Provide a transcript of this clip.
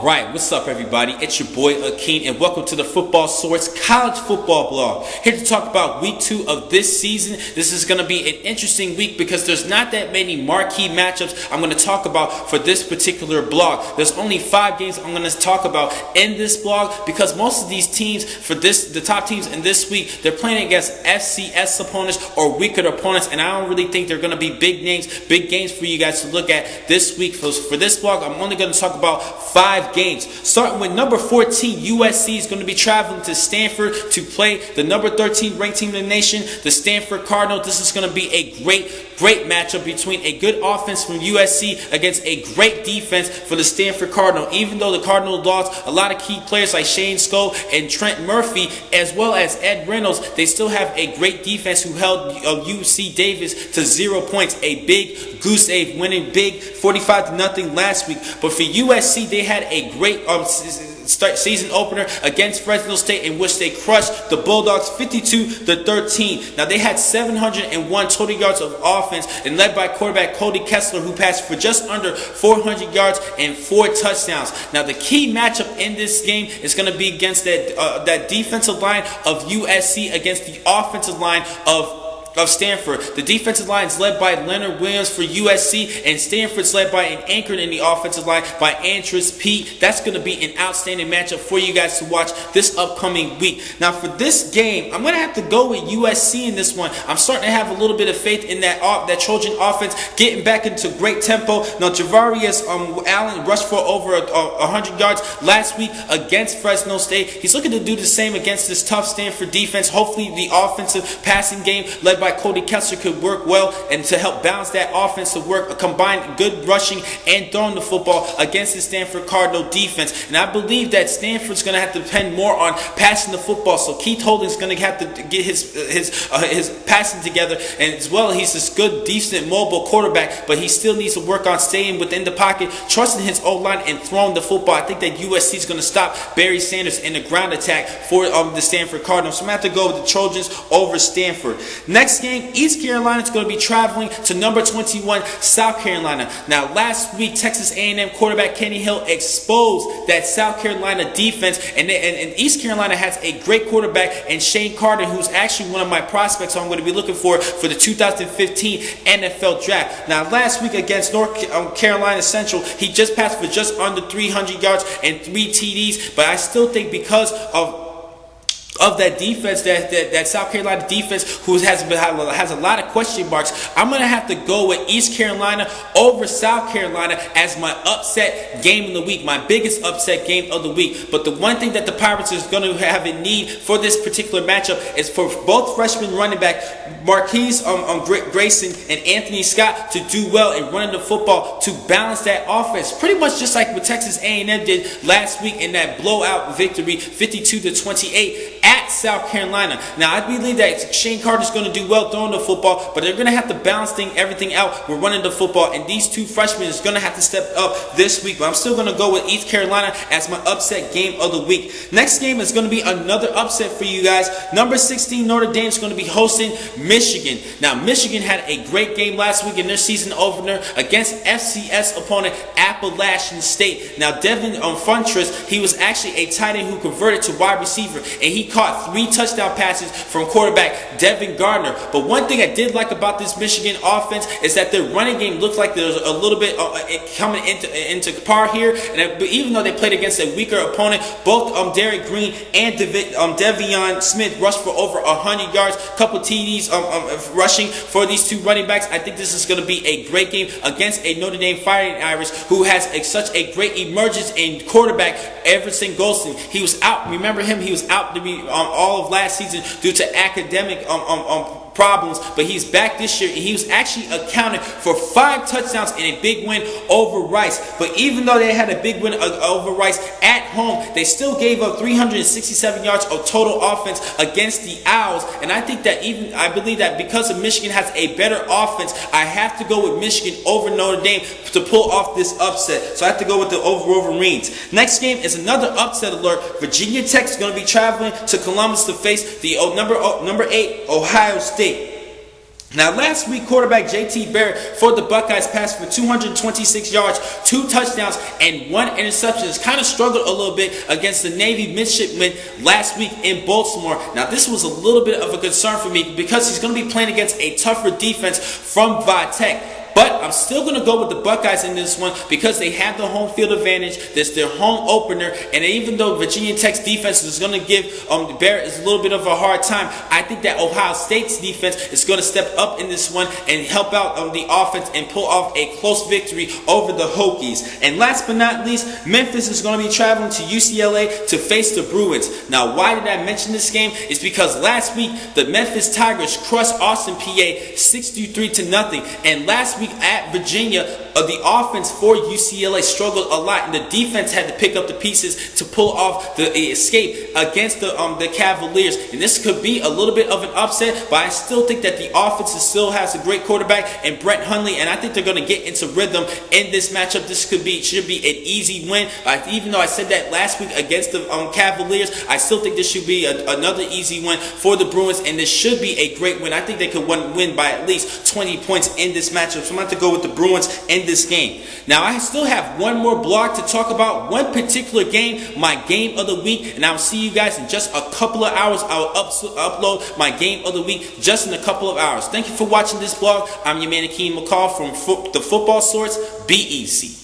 Alright, what's up everybody? It's your boy Akin and welcome to the Football Source College Football Blog. Here to talk about week 2 of this season. This is going to be an interesting week because there's not that many marquee matchups I'm going to talk about for this particular blog. There's only 5 games I'm going to talk about in this blog because most of these teams, the top teams in this week, they're playing against FCS opponents or weaker opponents, and I don't really think they're going to be big games for you guys to look at this week. For this blog, I'm only going to talk about 5 games. Starting with number 14, USC is going to be traveling to Stanford to play the number 13 ranked team in the nation, the Stanford Cardinals. This is going to be a great matchup between a good offense from USC against a great defense for the Stanford Cardinal. Even though the Cardinals lost a lot of key players like Shane Sko and Trent Murphy, as well as Ed Reynolds, they still have a great defense who held UC Davis to 0 points. A big goose egg, winning big 45-0 last week. But for USC, they had a great season opener against Fresno State in which they crushed the Bulldogs 52-13. Now they had 701 total yards of offense and led by quarterback Cody Kessler, who passed for just under 400 yards and 4 touchdowns. Now the key matchup in this game is going to be against that defensive line of USC against the offensive line of Stanford. The defensive line is led by Leonard Williams for USC, and Stanford's led by an anchor in the offensive line by Andrews Pete. That's going to be an outstanding matchup for you guys to watch this upcoming week. Now for this game, I'm going to have to go with USC in this one. I'm starting to have a little bit of faith in that Trojan offense getting back into great tempo. Now Javarius Allen rushed for over 100 yards last week against Fresno State. He's looking to do the same against this tough Stanford defense. Hopefully the offensive passing game led by Cody Kessler could work well, and to help balance that offensive work, combine good rushing and throwing the football against the Stanford Cardinal defense. And I believe that Stanford's going to have to depend more on passing the football. So Keith Holding's going to have to get his passing together, and as well, he's this good, decent, mobile quarterback, but he still needs to work on staying within the pocket, trusting his O-line, and throwing the football. I think that USC is going to stop Barry Sanders in the ground attack for the Stanford Cardinals. So I'm going to have to go with the Trojans over Stanford. Next game, East Carolina is going to be traveling to number 21, South Carolina. Now, last week, Texas A&M quarterback Kenny Hill exposed that South Carolina defense, and East Carolina has a great quarterback in Shane Carter, who's actually one of my prospects I'm going to be looking for the 2015 NFL Draft. Now, last week against North Carolina Central, he just passed for just under 300 yards and 3 TDs, but I still think because of that defense, that South Carolina defense, who has a lot of question marks, I'm going to have to go with East Carolina over South Carolina as my upset game of the week, my biggest upset game of the week. But the one thing that the Pirates is going to have a need for this particular matchup is for both freshman running back Marquise Grayson and Anthony Scott to do well in running the football to balance that offense, pretty much just like what Texas A&M did last week in that blowout victory, 52-28 at South Carolina. Now, I believe that Shane Carter is going to do well throwing the football, but they're going to have to balance everything out with running the football, and these 2 freshmen is going to have to step up this week. But I'm still going to go with East Carolina as my upset game of the week. Next game is going to be another upset for you guys. Number 16, Notre Dame is going to be hosting Michigan. Now, Michigan had a great game last week in their season opener against FCS opponent Appalachian State. Now, Devin Funtress, he was actually a tight end who converted to wide receiver, and he caught 3 touchdown passes from quarterback Devin Gardner. But one thing I did like about this Michigan offense is that their running game looked like there was a little bit coming into par here. And even though they played against a weaker opponent, both Derek Green and Devion Smith rushed for over 100 yards, couple TDs rushing for these 2 running backs. I think this is going to be a great game against a Notre Dame Fighting Irish who has such a great emergence in quarterback Everson Golston. He was out. Remember him? He was out all of last season due to academic problems, but he's back this year, and he was actually accounted for 5 touchdowns in a big win over Rice. But even though they had a big win over Rice at home, they still gave up 367 yards of total offense against the Owls. And I believe that because of Michigan has a better offense, I have to go with Michigan over Notre Dame to pull off this upset. So I have to go with the Wolverines. Next game is another upset alert. Virginia Tech is going to be traveling to Columbus to face the number 8 Ohio State. Now, last week, quarterback JT Barrett for the Buckeyes passed for 226 yards, 2 touchdowns, and 1 interception. Has kind of struggled a little bit against the Navy midshipmen last week in Baltimore. Now, this was a little bit of a concern for me because he's going to be playing against a tougher defense from Tech. But I'm still going to go with the Buckeyes in this one because they have the home field advantage. This is their home opener. And even though Virginia Tech's defense is going to give Barrett a little bit of a hard time, I think that Ohio State's defense is going to step up in this one and help out on the offense and pull off a close victory over the Hokies. And last but not least, Memphis is going to be traveling to UCLA to face the Bruins. Now, why did I mention this game? It's because last week, the Memphis Tigers crushed Austin, PA 63-0. And last week at Virginia, the offense for UCLA struggled a lot, and the defense had to pick up the pieces to pull off the escape against the Cavaliers. And this could be a little bit of an upset, but I still think that the offense still has a great quarterback in Brett Hundley, and I think they're going to get into rhythm in this matchup. This should be an easy win. Even though I said that last week against the Cavaliers, I still think this should be another easy win for the Bruins, and this should be a great win. I think they could win by at least 20 points in this matchup. So I'm going to have to go with the Bruins in this game. Now, I still have one more blog to talk about, one particular game, my game of the week, and I'll see you guys in just a couple of hours. I will upload my game of the week just in a couple of hours. Thank you for watching this blog. I'm your man Akin McCall from the Football Source. Be easy.